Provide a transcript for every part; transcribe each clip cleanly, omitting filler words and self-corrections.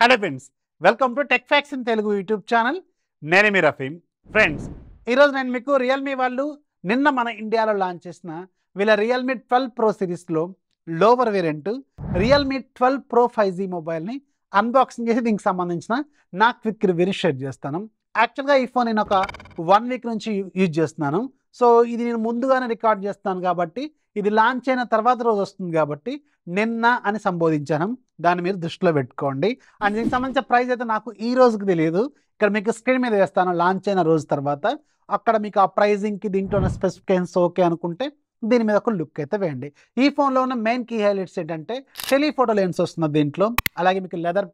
Hello friends, welcome to tech fax in Telugu YouTube channel. నేనే మీ Rafeem. Friends, ఈరోజు నేను మీకు రియల్మీ వాళ్ళు నిన్న మన ఇండియాలో లాంచ్ చేసిన వీళ్ళ రియల్మీ 12 ప్రో సిరీస్లో lower variant Realme 12 pro 5G మొబైల్ని అన్బాక్సింగ్ చేసి దీనికి సంబంధించిన నా క్విక్ రివ్యూని షేర్ చేస్తాను. యాక్చువల్గా ఈ ఫోన్ నేను ఒక 1 వీక్ నుంచి యూజ్ చేస్తున్నాను. సో ఇది నేను ముందుగానే రికార్డ్ చేస్తాను కాబట్టి ఇది లాంచ్ అయిన తర్వాత రోజు వస్తుంది కాబట్టి నిన్న అని సంబోధించాను. దాన్ని మీరు దృష్టిలో పెట్టుకోండి. అండ్ దీనికి సంబంధించిన ప్రైస్ అయితే నాకు ఈ రోజుకి తెలియదు. ఇక్కడ మీకు స్క్రీన్ మీద వేస్తాను లాంచ్ అయిన రోజు తర్వాత. అక్కడ మీకు ఆ ప్రైజింగ్కి దీంట్లో ఉన్న స్పెసిఫికేషన్స్ ఓకే అనుకుంటే దీని మీద ఒక లుక్ అయితే వేయండి. ఈ ఫోన్లో ఉన్న మెయిన్ కీ హైలైట్స్ ఏంటంటే టెలిఫోటో లెన్స్ వస్తుంది దీంట్లో. అలాగే మీకు లెదర్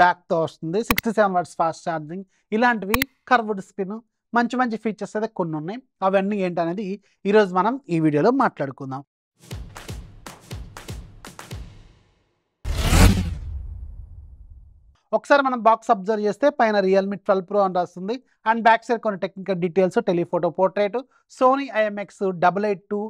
బ్యాక్తో వస్తుంది, 67 వాట్స్ ఫాస్ట్ ఛార్జింగ్, ఇలాంటివి కర్వ్డ్ స్క్రీన్, మంచి మంచి ఫీచర్స్ అయితే కొన్ని ఉన్నాయి. అవన్నీ ఏంటనేది ఈరోజు మనం ఈ వీడియోలో మాట్లాడుకుందాం. ఒకసారి మనం బాక్స్ అబ్జర్వ్ చేస్తే పైన రియల్మీ 12 ప్రో అని రాస్తుంది. అండ్ బ్యాక్ సైడ్ కొన్ని technical details, telephoto portrait, Sony IMX 882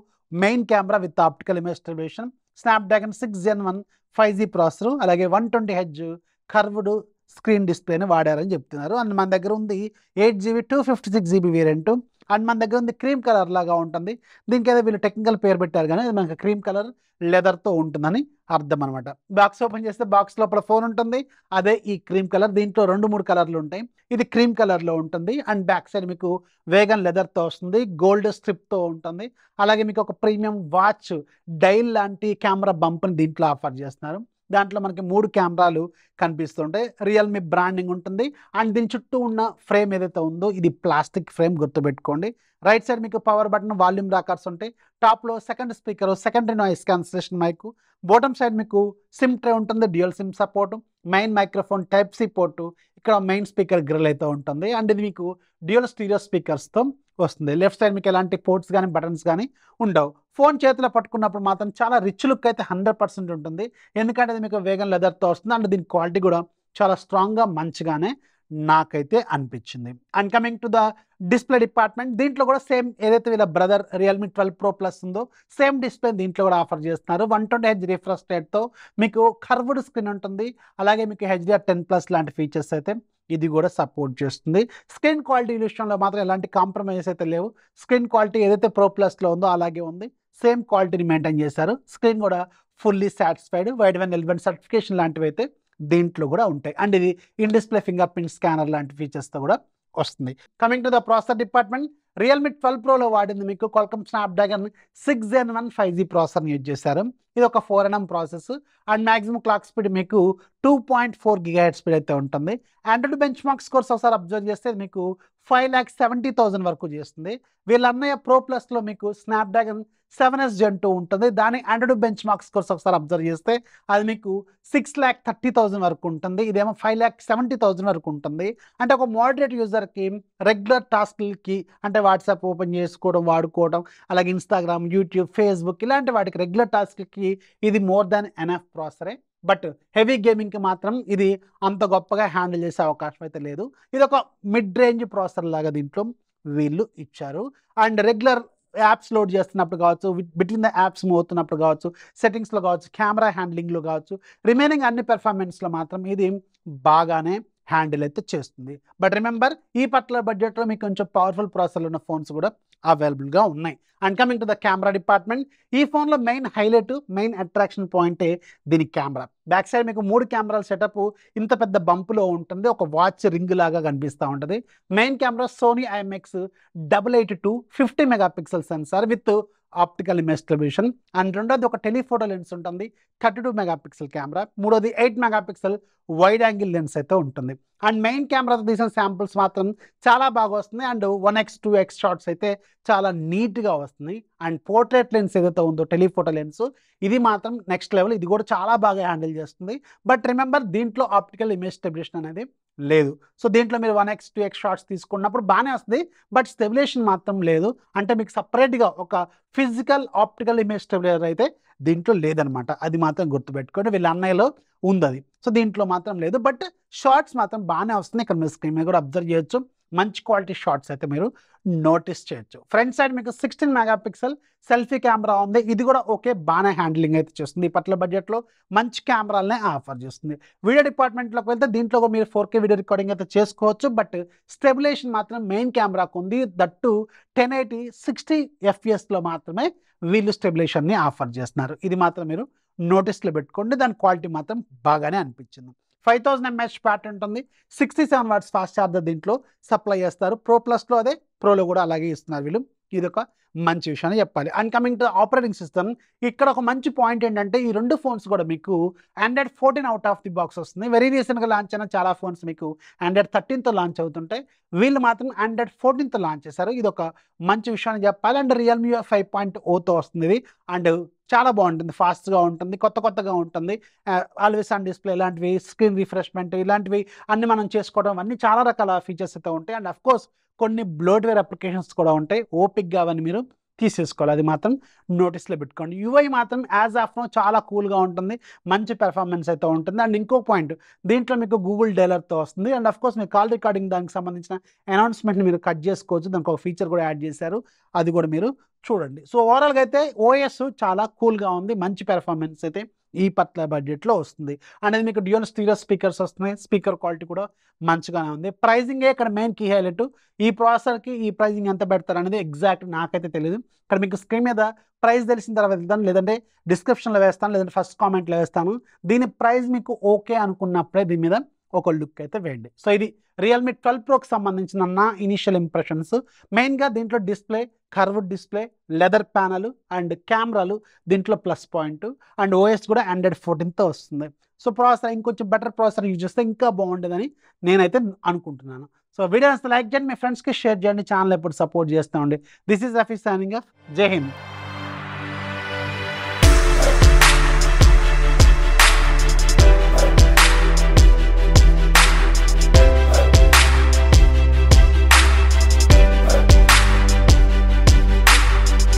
main camera with optical image stabilisation, Snapdragon 6 Gen 1 5G processor, అలాగే 120Hz కర్వ్డ్ స్క్రీన్ డిస్ప్లేని వాడారని చెప్తున్నారు. అండ్ మన దగ్గర ఉంది 8GB 256GB వేరియంట్. అండ్ మన దగ్గర ఉంది క్రీమ్ కలర్ లాగా ఉంటుంది. దీనికి అయితే వీళ్ళు టెక్నికల్ పేరు పెట్టారు కానీ అది మనకి క్రీమ్ కలర్ లెదర్తో ఉంటుందని అర్థం అనమాట. బాక్స్ ఓపెన్ చేస్తే బాక్స్ లోపల ఫోన్ ఉంటుంది, అదే ఈ క్రీమ్ కలర్. దీంట్లో 2-3 కలర్లు ఉంటాయి. ఇది క్రీమ్ కలర్లో ఉంటుంది. అండ్ బ్యాక్ సైడ్ మీకు వేగన్ లెదర్తో వస్తుంది, గోల్డ్ స్ట్రిప్తో ఉంటుంది. అలాగే మీకు ఒక ప్రీమియం వాచ్ డైల్ లాంటి కెమెరా బంప్ని దీంట్లో ఆఫర్ చేస్తున్నారు. దాంట్లో మనకి 3 కెమెరాలు కనిపిస్తుంటాయి. రియల్మీ బ్రాండింగ్ ఉంటుంది. అండ్ దీని చుట్టూ ఉన్న ఫ్రేమ్ ఏదైతే ఉందో ఇది ప్లాస్టిక్ ఫ్రేమ్, గుర్తుపెట్టుకోండి. రైట్ సైడ్ మీకు పవర్ బటన్, వాల్యూమ్ రాకర్స్ ఉంటాయి. టాప్లో second speaker, secondary noise cancellation mic. Bottom side మీకు సిమ్ ట్రే ఉంటుంది, dual sim support, main microphone type C port, ఇక్కడ మెయిన్ స్పీకర్ గ్రిల్ అయితే ఉంటుంది. అండ్ ఇది మీకు డ్యూయల్ స్టీరియో స్పీకర్స్తో వస్తుంది. లెఫ్ట్ సైడ్ మీకు ఎలాంటి పోర్ట్స్ కానీ బటన్స్ కానీ ఉండవు. ఫోన్ చేతిలో పట్టుకున్నప్పుడు మాత్రం చాలా రిచ్ లుక్ అయితే 100% ఉంటుంది. ఎందుకంటే ఇది మీకు వేగన్ లెదర్తో వస్తుంది. అండ్ దీని క్వాలిటీ కూడా చాలా స్ట్రాంగ్గా మంచిగానే నాకైతే అనిపించింది. And coming to the display department, దీంట్లో కూడా సేమ్ ఏదైతే వీళ్ళ బ్రదర్ రియల్మీ 12 ప్రో ప్లస్ ఉందో సేమ్ డిస్ప్లే దీంట్లో కూడా ఆఫర్ చేస్తున్నారు. 120Hz రిఫ్రెష్ రేట్తో మీకు కర్వ్డ్ స్క్రీన్ ఉంటుంది. అలాగే మీకు HDR10+ లాంటి ఫీచర్స్ అయితే ఇది కూడా సపోర్ట్ చేస్తుంది. స్క్రీన్ క్వాలిటీ విషయంలో మాత్రం ఎలాంటి కాంప్రమైజ్ అయితే లేవు. స్క్రీన్ క్వాలిటీ ఏదైతే ప్రో ప్లస్లో ఉందో అలాగే ఉంది. సేమ్ క్వాలిటీని మెయింటైన్ చేశారు. స్క్రీన్ కూడా fully satisfied. Widevine element certification లాంటివి అయితే దీంట్లో కూడా ఉంటాయి. అండ్ ఇది in display fingerprint scanner లాంటి ఫీచర్స్తో కూడా వస్తుంది. Coming to the processor department, Realme 12 ప్రోలో వాడింది మీకు క్వాల్కమ్ స్నాప్డ్రాగన్ 6 Gen 1 5G ప్రాసెసర్ని యూజ్ చేశారు. ఇది ఒక 4nm process. And maximum clock speed మీకు 2.4 GHz స్పీడ్ అయితే ఉంటుంది. ఆండ్రాయిడ్ బెంచ్ మార్క్ స్కోర్స్ ఒకసారి అబ్జర్వ్ చేస్తే మీకు 5,70,000 వరకు చేస్తుంది. వీళ్ళ అన్నయ్య ప్రో ప్లస్లో మీకు స్నాప్డ్రాగన్ 7S Gen 2 ఉంటుంది. దాని ఆండ్రాయిడ్ బెంచ్ మార్క్ స్కోర్స్ ఒకసారి అబ్జర్వ్ చేస్తే అది మీకు 6,30,000 వరకు ఉంటుంది. ఇదేమో 5,70,000 వరకు ఉంటుంది. అంటే ఒక మోడరేట్ యూజర్కి రెగ్యులర్ టాస్క్లకి, అంటే వాట్సాప్ ఓపెన్ చేసుకోవడం, వాడుకోవడం, అలాగే ఇన్స్టాగ్రామ్, యూట్యూబ్, ఫేస్బుక్ ఇలాంటి వాటికి రెగ్యులర్ టాస్క్లకి ఇది మోర్ దాన్ ఎనఫ్ ప్రాసెసరే. బట్ హెవీ గేమింగ్కి మాత్రం ఇది అంత గొప్పగా హ్యాండిల్ చేసే అవకాశం అయితే లేదు. ఇది ఒక మిడ్ రేంజ్ ప్రాసెసర్ లాగా దీంట్లో వీళ్ళు ఇచ్చారు. అండ్ రెగ్యులర్ యాప్స్ లోడ్ చేస్తున్నప్పుడు కావచ్చు, బిట్వీన్ ద యాప్స్ మూవ్ అవుతున్నప్పుడు కావచ్చు, సెట్టింగ్స్లో కావచ్చు, కెమెరా హ్యాండ్లింగ్లో కావచ్చు, రిమైనింగ్ అన్ని పెర్ఫార్మెన్స్లో మాత్రం ఇది బాగానే హ్యాండిల్ అయితే చేస్తుంది. బట్ రిమెంబర్, ఈ పర్టికులర్ బడ్జెట్లో మీకు కొంచెం పవర్ఫుల్ ప్రాసెసర్లు ఉన్న ఫోన్స్ కూడా అవైలబుల్గా ఉన్నాయి. And coming to the camera department, ఈ ఫోన్లో మెయిన్ హైలైట్, మెయిన్ అట్రాక్షన్ పాయింటే దీని కెమెరా. బ్యాక్ సైడ్ మీకు 3 కెమెరాల సెటప్ ఇంత పెద్ద బంపులో ఉంటుంది. ఒక వాచ్ రింగ్ లాగా కనిపిస్తూ ఉంటుంది. Main camera Sony IMX 882 50 megapixel sensor with optical image stabilisation. And రెండోది ఒక టెలిఫోటో లెన్స్ ఉంటుంది, 32 మెగాపిక్సెల్ కెమెరా. మూడోది 8 మెగాపిక్సెల్ వైడ్ యాంగిల్ లెన్స్ అయితే ఉంటుంది. అండ్ మెయిన్ కెమెరాతో తీసిన శాంపుల్స్ మాత్రం చాలా బాగా వస్తుంది. అండ్ 1x 2x షాట్స్ అయితే చాలా నీట్గా వస్తుంది. అండ్ పోర్ట్రేట్ లెన్స్ ఏదైతే ఉందో టెలిఫోటో లెన్స్, ఇది మాత్రం నెక్స్ట్ లెవెల్. ఇది కూడా చాలా బాగా హ్యాండిల్ చేస్తుంది. బట్ రిమెంబర్, దీంట్లో ఆప్టికల్ ఇమేజ్ స్టెబిలైజేషన్ అనేది లేదు. సో దీంట్లో మీరు 1x 2x షాట్స్ తీసుకున్నప్పుడు బాగానే వస్తుంది, బట్ స్టెబిలైజేషన్ మాత్రం లేదు. అంటే మీకు సపరేట్గా ఒక ఫిజికల్ ఆప్టికల్ ఇమేజ్ స్టెబిలైజర్ అయితే దీంట్లో లేదనమాట. అది మాత్రం గుర్తుపెట్టుకోండి. వీళ్ళ అన్నయ్యలో ఉంది అది. సో దీంట్లో మాత్రం లేదు. బట్ షార్ట్స్ మాత్రం బాగానే వస్తుంది. ఇక్కడ మీరు స్క్రీన్ మీద కూడా అబ్జర్వ్ చేయొచ్చు. మంచి క్వాలిటీ షాట్స్ అయితే మీరు నోటీస్ చేయొచ్చు. ఫ్రంట్ సైడ్ మీకు 16 మెగాపిక్సెల్ సెల్ఫీ కెమెరా ఉంది. ఇది కూడా ఓకే, బాగానే హ్యాండ్లింగ్ అయితే చేస్తుంది. ఈ పట్ల బడ్జెట్లో మంచి కెమెరాలనే ఆఫర్ చేస్తుంది. వీడియో డిపార్ట్మెంట్లోకి వెళ్తే దీంట్లో కూడా మీరు 4K వీడియో రికార్డింగ్ అయితే చేసుకోవచ్చు. బట్ స్టెబిలేషన్ మాత్రం మెయిన్ కెమెరాకు ఉంది. దట్టు 1080 60 FPS మాత్రమే వీళ్ళు స్టెబిలేషన్ని ఆఫర్ చేస్తున్నారు. ఇది మాత్రం మీరు నోటీస్లో పెట్టుకోండి. దాని క్వాలిటీ మాత్రం బాగానే అనిపించింది. 5000 mAh బ్యాటరీ ఉంటుంది. 67 వాట్స్ ఫాస్ట్ ఛార్జర్ దీంట్లో సప్లై చేస్తారు. ప్రో ప్లస్లో అదే, ప్రోలో కూడా అలాగే ఇస్తున్నారు వీళ్ళు. ఇది ఒక మంచి విషయాన్ని చెప్పాలి. And coming to operating system, ఇక్కడ ఒక మంచి పాయింట్ ఏంటంటే ఈ రెండు ఫోన్స్ కూడా మీకు Android 14 out of the box వస్తుంది. వెరీ రీసెంట్గా లాంచ్ అయిన చాలా ఫోన్స్ మీకు Android 13తో లాంచ్ అవుతుంటాయి. వీళ్ళు మాత్రం Android 14తో లాంచ్ చేశారు. ఇది ఒక మంచి విషయాన్ని చెప్పాలి. అండ్ Realme 5.0తో వస్తుంది ఇది. అండ్ చాలా బాగుంటుంది, ఫాస్ట్గా ఉంటుంది, కొత్తగా ఉంటుంది. ఆల్వేస్ ఆన్ డిస్ప్లే ఇలాంటివి, స్క్రీన్ రిఫ్రెష్మెంట్ ఇలాంటివి అన్ని మనం చేసుకోవడం, అన్ని చాలా రకాల ఫీచర్స్ అయితే ఉంటాయి. అండ్ అఫ్ కోర్స్ కొన్ని బ్లోట్వేర్ అప్లికేషన్స్ కూడా ఉంటాయి. ఓపిక్గా అవన్నీ మీరు తీసేసుకోవాలి. అది మాత్రం నోటీస్లో పెట్టుకోండి. UI మాత్రం యాజ్ ఆఫ్ నో చాలా కూల్గా ఉంటుంది, మంచి పెర్ఫార్మెన్స్ అయితే ఉంటుంది. అండ్ ఇంకో పాయింట్, దీంట్లో మీకు గూగుల్ డైలర్తో వస్తుంది. And of course me call recording దానికి సంబంధించిన అనౌన్స్మెంట్ని మీరు కట్ చేసుకోవచ్చు. దానికి ఒక ఫీచర్ కూడా యాడ్ చేశారు, అది కూడా మీరు చూడండి. సో ఓవరాల్గా అయితే OS చాలా కూల్గా ఉంది, మంచి పెర్ఫార్మెన్స్ అయితే ఈ పట్ల బడ్జెట్లో వస్తుంది. అనేది మీకు డ్యూయల్ స్టీరియో స్పీకర్స్ వస్తున్నాయి. స్పీకర్ క్వాలిటీ కూడా మంచిగానే ఉంది. ప్రైజింగే ఇక్కడ మెయిన్ కీ హైలైట్. ఈ ప్రాసెసర్కి ఈ ప్రైజింగ్ ఎంత పెడతారు అనేది ఎగ్జాక్ట్ నాకైతే తెలియదు. ఇక్కడ మీకు స్క్రీన్ మీద ప్రైస్ తెలిసిన తర్వాత వెళ్తాను, లేదంటే డిస్క్రిప్షన్లో వేస్తాను, లేదంటే ఫస్ట్ కామెంట్లో వేస్తాను. దీని ప్రైస్ మీకు ఓకే అనుకున్నప్పుడే దీని మీద ఒక లుక్ అయితే వేయండి. సో ఇది Realme 12 Proకి సంబంధించిన నా ఇనిషియల్ ఇంప్రెషన్స్. మెయిన్గా దీంట్లో display, curved display, leather panel and కెమెరాలు దీంట్లో ప్లస్ పాయింట్. అండ్ OS కూడా Android 14తో వస్తుంది. సో ప్రాసెసర్ ఇంకొంచెం బెటర్ ప్రాసెసర్ యూజ్ చేస్తే ఇంకా బాగుంటుందని నేనైతే అనుకుంటున్నాను. సో వీడియోస్ లైక్ చేయండి, మీ ఫ్రెండ్స్కి షేర్ చేయండి, ఛానల్ ఎప్పుడు సపోర్ట్ చేస్తూ ఉండి. This is Rafi signing off. జై హింద్.